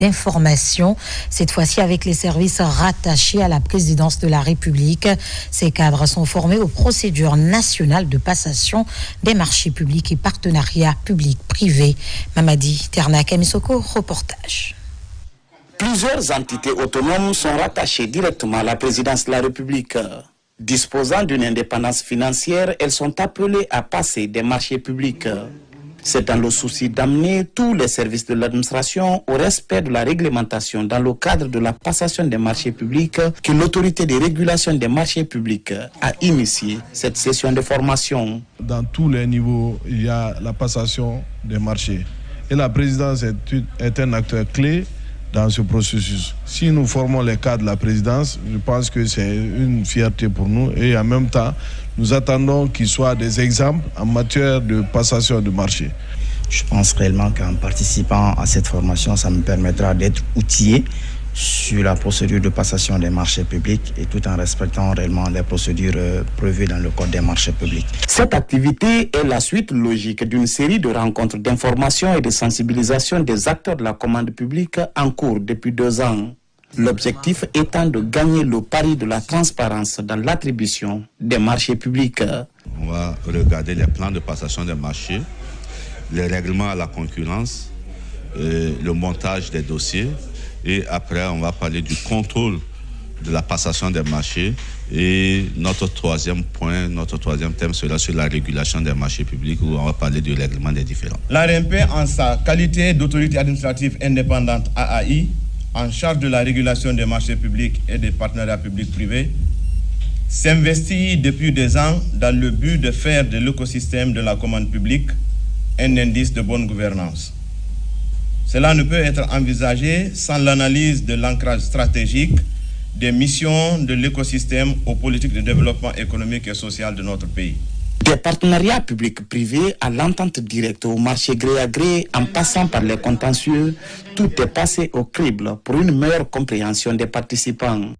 d'information, cette fois-ci avec les services rattachés à la présidence de la République. Ces cadres sont formés aux procédures nationales de passation des marchés publics et partenariats publics-privés. Mamadi Ternak-Emisoko, reportage. Plusieurs entités autonomes sont rattachées directement à la présidence de la République. Disposant d'une indépendance financière, elles sont appelées à passer des marchés publics. C'est dans le souci d'amener tous les services de l'administration au respect de la réglementation dans le cadre de la passation des marchés publics que l'autorité de régulation des marchés publics a initié cette session de formation. Dans tous les niveaux, il y a la passation des marchés. Et la présidence est un acteur clé dans ce processus. Si nous formons les cadres de la présidence, je pense que c'est une fierté pour nous et en même temps, nous attendons qu'ils soient des exemples en matière de passation de marché. Je pense réellement qu'en participant à cette formation, ça me permettra d'être outillé sur la procédure de passation des marchés publics et tout en respectant réellement les procédures prévues dans le Code des marchés publics. Cette activité est la suite logique d'une série de rencontres d'information et de sensibilisation des acteurs de la commande publique en cours depuis 2 ans. L'objectif étant de gagner le pari de la transparence dans l'attribution des marchés publics. On va regarder les plans de passation des marchés, les règlements à la concurrence, le montage des dossiers. Et après, on va parler du contrôle de la passation des marchés. Et notre troisième thème sera sur la régulation des marchés publics, où on va parler du règlement des différends. L'ARMP, en sa qualité d'autorité administrative indépendante AAI, en charge de la régulation des marchés publics et des partenariats publics-privés, s'investit depuis des ans dans le but de faire de l'écosystème de la commande publique un indice de bonne gouvernance. Cela ne peut être envisagé sans l'analyse de l'ancrage stratégique des missions de l'écosystème aux politiques de développement économique et social de notre pays. Des partenariats publics-privés à l'entente directe au marché gré à gré, en passant par les contentieux, tout est passé au crible pour une meilleure compréhension des participants.